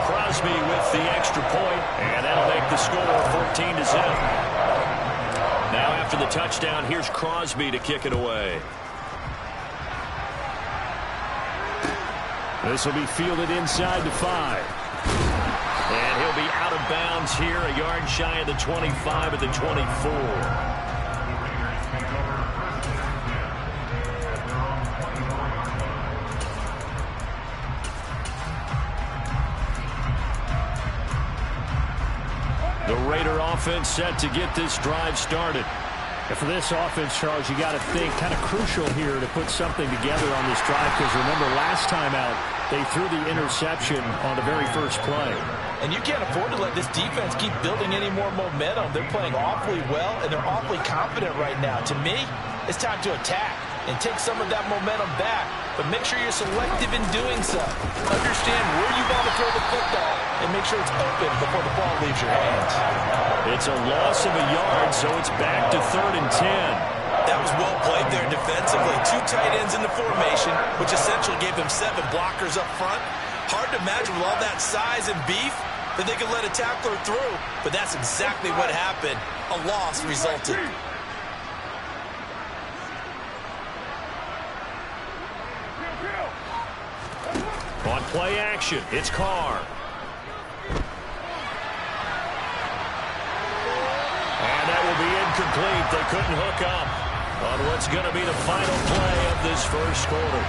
Crosby with the extra point, and that'll make the score 14-0. Now after the touchdown, here's Crosby to kick it away. This will be fielded inside the 5. And he'll be out of bounds here, a yard shy of the 25 at the 24. The Raider offense set to get this drive started. And for this offense, Charles, you got to think kind of crucial here to put something together on this drive because remember last time out they threw the interception on the very first play. And you can't afford to let this defense keep building any more momentum. They're playing awfully well, and they're awfully confident right now. To me, it's time to attack and take some of that momentum back. But make sure you're selective in doing so. Understand where you want to throw the football and make sure it's open before the ball leaves your hands. It's a loss of a yard, so it's back to 3rd and 10. That was well played there defensively. 2 tight ends in the formation, which essentially gave them 7 blockers up front. Hard to imagine with all that size and beef that they could let a tackler through, but that's exactly what happened. A loss resulted. On play action, it's Carr. And that will be incomplete. They couldn't hook up on what's going to be the final play of this first quarter.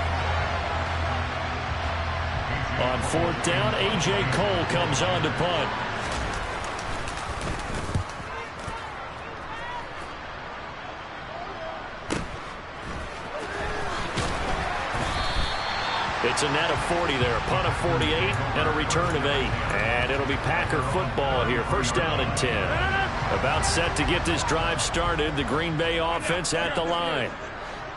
On 4th down, A.J. Cole comes on to punt. It's a net of 40 there, a punt of 48, and a return of 8. And it'll be Packer football here, 1st down and 10. About set to get this drive started, the Green Bay offense at the line.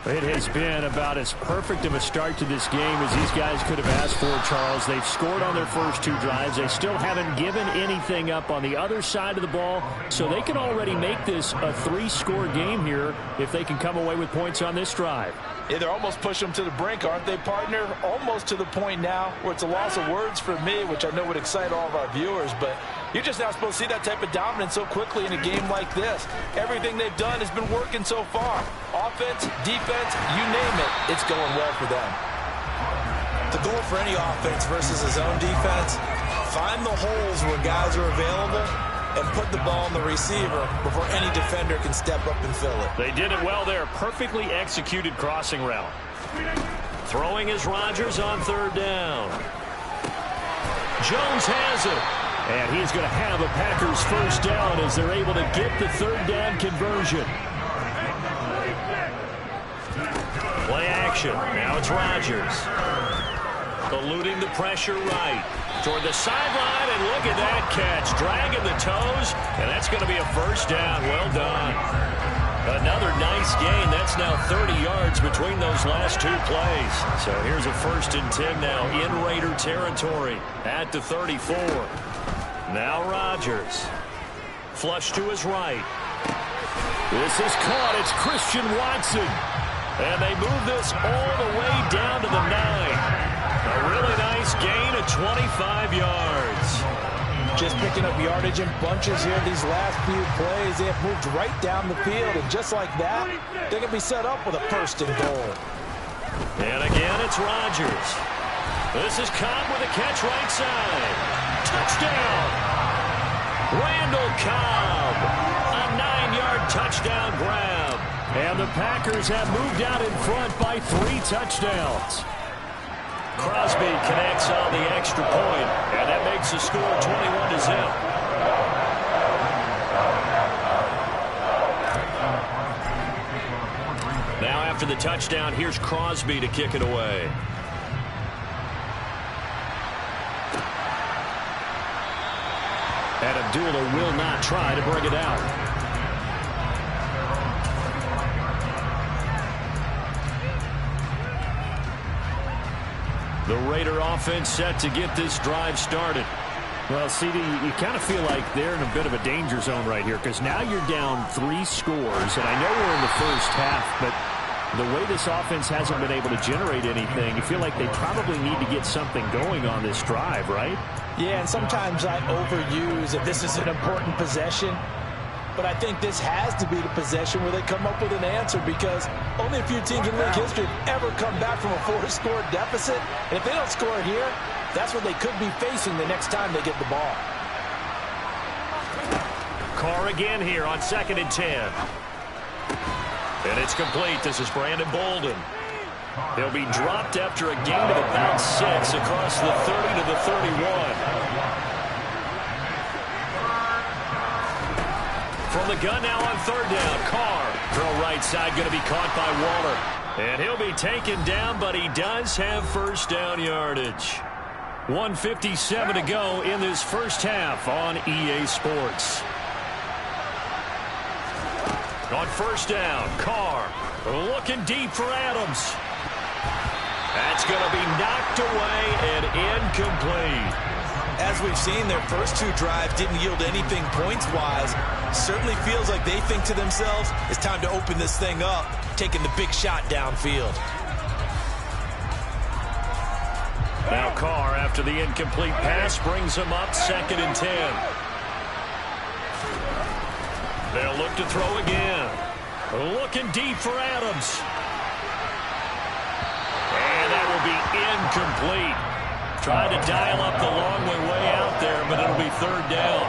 It has been about as perfect of a start to this game as these guys could have asked for, Charles. They've scored on their first 2 drives. They still haven't given anything up on the other side of the ball, so they can already make this a 3-score game here if they can come away with points on this drive. Yeah, they're almost pushing them to the brink, aren't they, partner? Almost to the point now where it's a loss of words for me, which I know would excite all of our viewers, but you're just not supposed to see that type of dominance so quickly in a game like this. Everything they've done has been working so far. Offense, defense, you name it, it's going well for them. The goal for any offense versus his own defense, find the holes where guys are available and put the ball on the receiver before any defender can step up and fill it. They did it well there. Perfectly executed crossing route. Throwing is Rodgers on 3rd down. Jones has it. And he's going to have a Packers first down as they're able to get the 3rd down conversion. Play action. Now it's Rodgers. Eluding the pressure right. Toward the sideline, and look at that catch. Dragging the toes, and that's going to be a first down. Well done. Another nice gain. That's now 30 yards between those last 2 plays. So here's a 1st and 10 now in Raider territory at the 34. Now Rodgers. Flush to his right. This is caught. It's Christian Watson. And they move this all the way down to the 9. A really nice gain of 25 yards. Just picking up yardage in bunches here these last few plays. They have moved right down the field, and just like that, they're going to be set up with a 1st and goal. And again, it's Rodgers. This is Cobb with a catch right side. Touchdown! Randall Cobb. A 9-yard touchdown grab. And the Packers have moved out in front by 3 touchdowns. Crosby connects on the extra point, and that makes the score 21-0. Now after the touchdown, here's Crosby to kick it away. And Abdullah will not try to bring it out. The Raider offense set to get this drive started. Well, CD, you kind of feel like they're in a bit of a danger zone right here because now you're down 3 scores, and I know we're in the first half, but the way this offense hasn't been able to generate anything, you feel like they probably need to get something going on this drive, right? Yeah, and sometimes I overuse that this is an important possession. But I think this has to be the possession where they come up with an answer because only a few teams in league history have ever come back from a 4-score deficit. And if they don't score here, that's what they could be facing the next time they get the ball. Carr again here on 2nd and 10. And it's complete. This is Brandon Bolden. He'll be dropped after a gain of about 6 across the 30 to the 31. From the gun now on 3rd down. Carr. Throw right side going to be caught by Waller. And he'll be taken down, but he does have first down yardage. 1:57 to go in this first half on EA Sports. On 1st down, Carr looking deep for Adams. That's going to be knocked away and incomplete. As we've seen, their first 2 drives didn't yield anything points-wise. Certainly feels like they think to themselves, it's time to open this thing up, taking the big shot downfield. Now Carr, after the incomplete pass, brings him up 2nd and 10. They'll look to throw again. Looking deep for Adams. And that will be incomplete. Trying to dial up the long way out there, but it'll be 3rd down.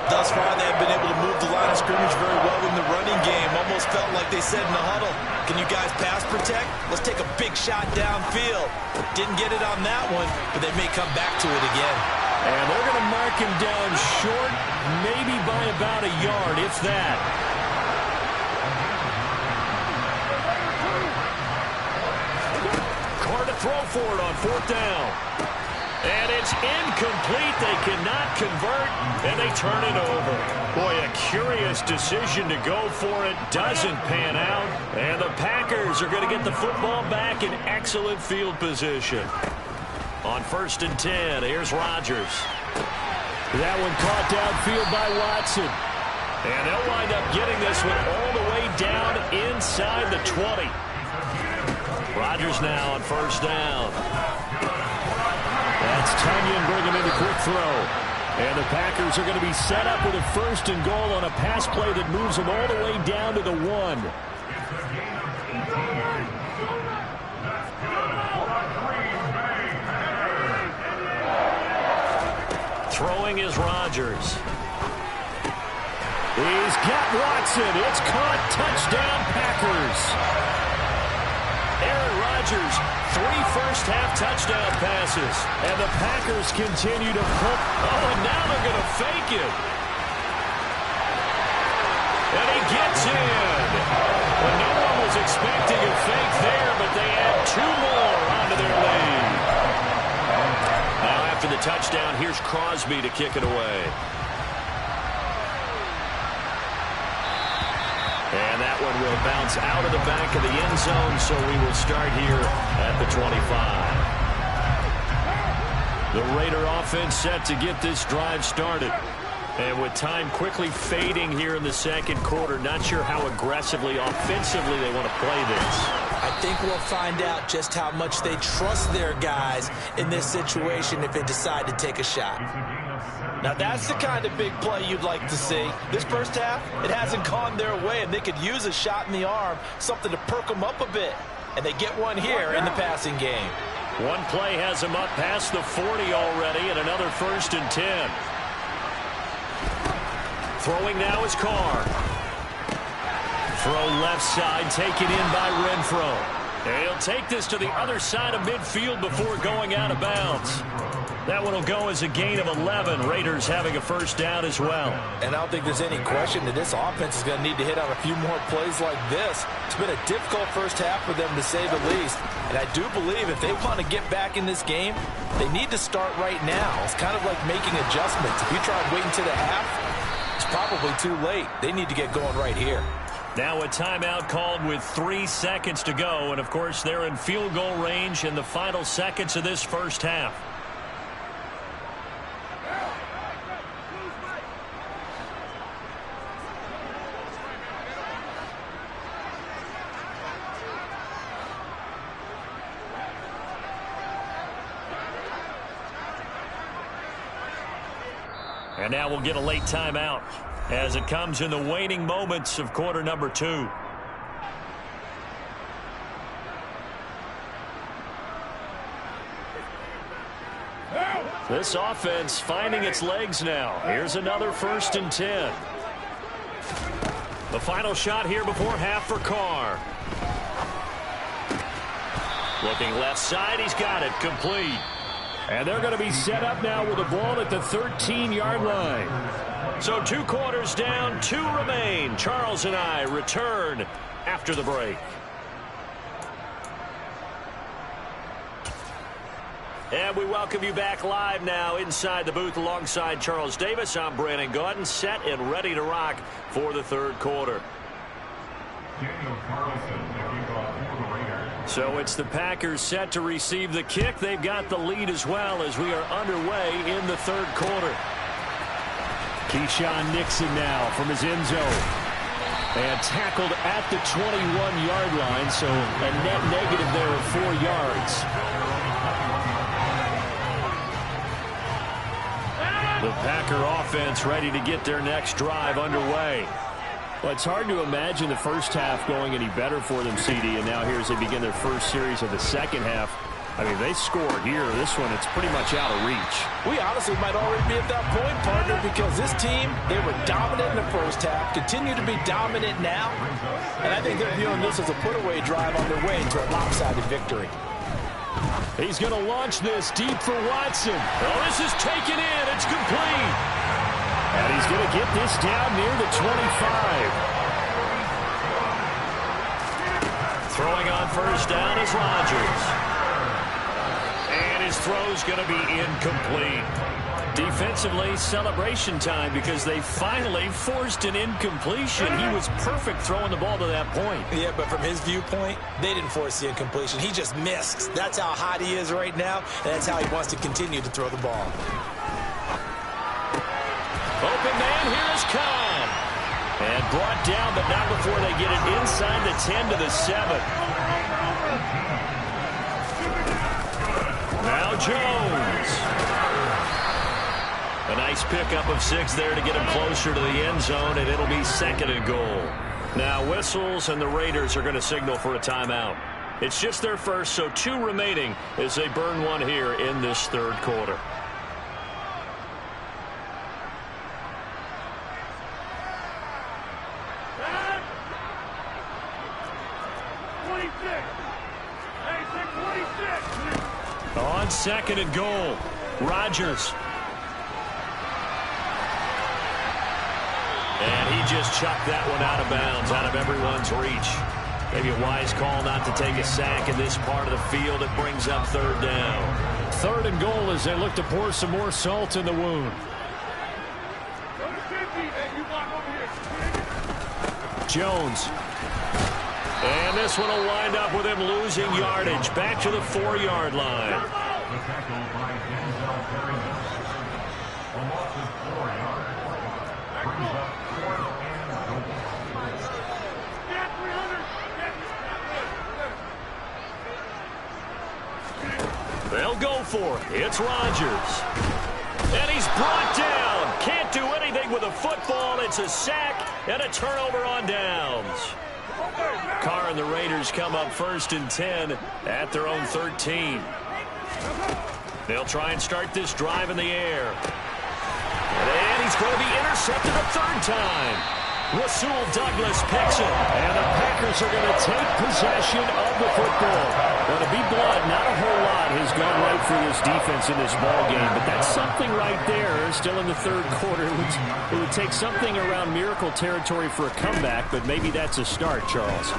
Thus far, they have been able to move the line of scrimmage very well in the running game. Almost felt like they said in the huddle, can you guys pass protect? Let's take a big shot downfield. Didn't get it on that one, but they may come back to it again. And they're going to mark him down short, maybe by about a yard, if that. Carr to throw for it on 4th down. And it's incomplete. They cannot convert, and they turn it over. Boy, a curious decision to go for it. Doesn't pan out. And the Packers are going to get the football back in excellent field position. On 1st and 10, here's Rodgers. That one caught downfield by Watson. And they'll wind up getting this one all the way down inside the 20. Rodgers now on 1st down. That's Tunyon bringing in the quick throw. And the Packers are going to be set up with a 1st and goal on a pass play that moves them all the way down to the 1. Throwing is Rodgers. He's got Watson. It's caught. Touchdown, Packers. Aaron Rodgers, 3 first-half touchdown passes. And the Packers continue to pump. Oh, and now they're going to fake it. And he gets in. Well, no one was expecting a fake there, but they add 2 more onto their lead. Now after the touchdown, here's Crosby to kick it away. And that one will bounce out of the back of the end zone, so we will start here at the 25. The Raider offense set to get this drive started. And with time quickly fading here in the second quarter, not sure how aggressively, offensively they want to play this. I think we'll find out just how much they trust their guys in this situation if they decide to take a shot. Now, that's the kind of big play you'd like to see. This first half, it hasn't gone their way, and they could use a shot in the arm, something to perk them up a bit. And they get one here in the passing game. One play has them up past the 40 already, and another 1st and 10. Throwing now is Carr. Throw left side, taken in by Renfro. And he'll take this to the other side of midfield before going out of bounds. That one will go as a gain of 11. Raiders having a 1st down as well. And I don't think there's any question that this offense is going to need to hit on a few more plays like this. It's been a difficult first half for them, to say the least. And I do believe if they want to get back in this game, they need to start right now. It's kind of like making adjustments. If you try waiting to the half, it's probably too late. They need to get going right here. Now a timeout called with 3 seconds to go. And, of course, they're in field goal range in the final seconds of this first half. And now we'll get a late timeout as it comes in the waning moments of quarter number 2. This offense finding its legs now. Here's another 1st and 10. The final shot here before half for Carr. Looking left side, he's got it, complete. And they're going to be set up now with the ball at the 13-yard line. So 2 quarters down, 2 remain. Charles and I return after the break. And we welcome you back live now inside the booth alongside Charles Davis. I'm Brandon Gaudin, set and ready to rock for the 3rd quarter. So it's the Packers set to receive the kick. They've got the lead as well as we are underway in the 3rd quarter. Keyshawn Nixon now from his end zone. And tackled at the 21-yard line, so a net negative there of 4 yards. The Packer offense ready to get their next drive underway. Well, it's hard to imagine the first half going any better for them, CD, and now here as they begin their first series of the second half. I mean, they scored here. This one, it's pretty much out of reach. We honestly might already be at that point, partner, because this team, they were dominant in the first half, continue to be dominant now, and I think they're viewing this as a put-away drive on their way to a lopsided victory. He's going to launch this deep for Watson. Oh, this is taken in. It's complete. And he's going to get this down near the 25. Throwing on 1st down is Rodgers. And his throw's going to be incomplete. Defensively, celebration time because they finally forced an incompletion. He was perfect throwing the ball to that point. Yeah, but from his viewpoint, they didn't force the incompletion. He just missed. That's how hot he is right now, and that's how he wants to continue to throw the ball. Open man, here is Khan. And brought down, but not before they get it inside the 10 to the 7. Now Jones. A nice pickup of 6 there to get him closer to the end zone, and it'll be 2nd and goal. Now whistles, and the Raiders are going to signal for a timeout. It's just their first, so 2 remaining as they burn one here in this third quarter. On 2nd and goal, Rodgers. And he just chucked that one out of bounds, out of everyone's reach. Maybe a wise call not to take a sack in this part of the field. It brings up 3rd down. 3rd and goal as they look to pour some more salt in the wound. Jones. And this one will wind up with him losing yardage. Back to the 4-yard line. The tackle by Denzel Perry. The loss of 4 yards. Brings up 4th and goal. They'll go for it. It's Rodgers. And he's brought down. Can't do anything with a football. It's a sack and a turnover on downs. Carr and the Raiders come up 1st and 10 at their own 13. They'll try and start this drive in the air. And he's going to be intercepted a 3rd time. Rasul Douglas picks it. And the Packers are going to take possession of the football. Well, to be blunt, not a whole lot has gone right for this defense in this ball game, but that's something right there. Still in the 3rd quarter. It would take something around miracle territory for a comeback, but maybe that's a start, Charles.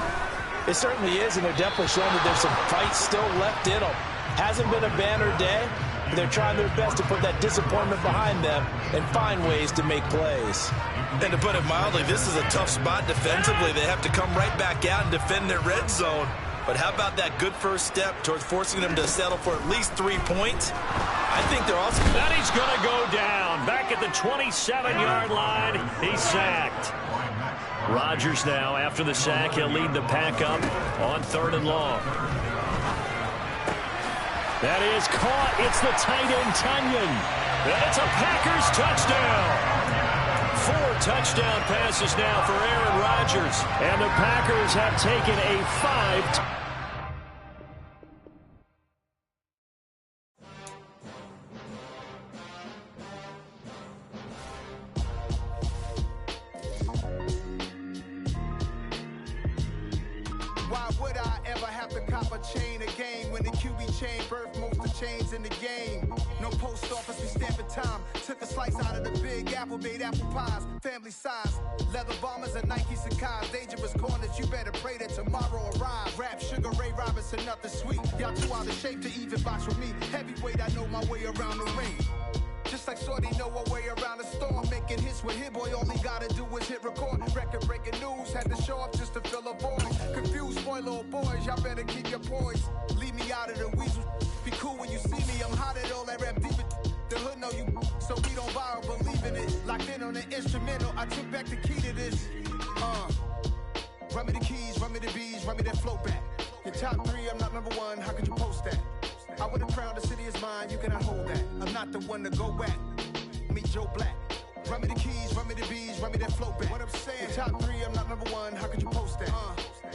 It certainly is, and they're definitely showing that there's some fight still left in them. Hasn't been a banner day, but they're trying their best to put that disappointment behind them and find ways to make plays. And to put it mildly, this is a tough spot defensively. They have to come right back out and defend their red zone. But how about that good first step towards forcing them to settle for at least 3 points? I think they're also... And he's going to go down. Back at the 27-yard line, he's sacked. Rodgers now, after the sack, he'll lead the pack up on 3rd and long. That is caught. It's the tight end, Tunyon. And it's a Packers touchdown. 4 touchdown passes now for Aaron Rodgers. And the Packers have taken a 5. Why would I ever have to cop a chain again when the QB chain birthed most of chains in the game? No post office, we stamping time. Took a slice out of the big apple, made apple pies, family size. Leather bombers and Nike Sacai's. Dangerous corners, you better pray that tomorrow arrives. Rap, Sugar Ray Robinson, nothing sweet. Y'all too out of shape to even box with me. Heavyweight, I know my way around the ring. Just like Shorty know her way around the storm. Making hits with Hit Boy, all he gotta do is hit record. Record breaking news, had to show up just to fill a void. Confused boy, little boys, y'all better keep your poise. Leave me out of the weasel. Be cool when you see me, I'm hot at all that rap deep. The hood know you, so we don't borrow, believe in it. Locked in on the instrumental, I took back the key to this. Run me the keys, run me the bees, run me that flow back. Your top 3, I'm not number 1, how could you post that? I would have crowned the city is mine, you cannot hold that. I'm not the one to go at. Meet Joe Black. Run me the keys, run me the bees, run me that flow back. What I'm saying, your top 3, I'm not number 1, how could you post that?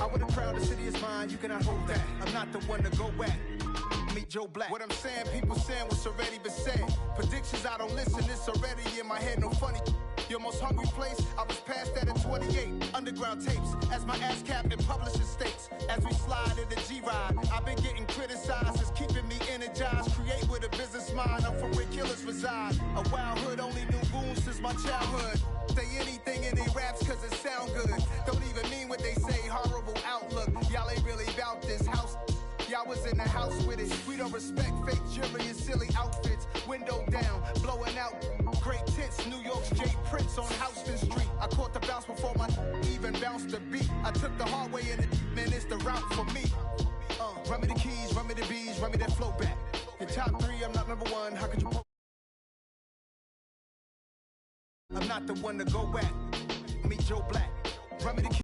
I would have crowned the city is mine, you cannot hold that. I'm not the one to go at. Meet Joe Black. What I'm saying, people saying what's already been said. Predictions, I don't listen, it's already in my head, no funny. Your most hungry place, I was past that at 28. Underground tapes, as my ass cap in publishing states. As we slide in the G-Ride, I've been getting criticized, it's keeping me energized. Create with a business mind, I'm from where killers reside. A wild hood, only knew goons since my childhood. Say anything in they raps cause it sound good. Don't even mean what they say, horrible outlook. Y'all ain't really about this house. Y'all was was in the house with it. We don't respect fake jewelry and silly outfits. Window down, blowing out great tits. New York's J. Prince on Houston Street. I caught the bounce before my even bounced the beat. I took the hard way and it, man, it's the route for me. Run me the keys, run me the bees, run me that flow back. The top three, I'm not number one. How could you? I'm not the one to go at. Meet Joe Black. Run me the keys.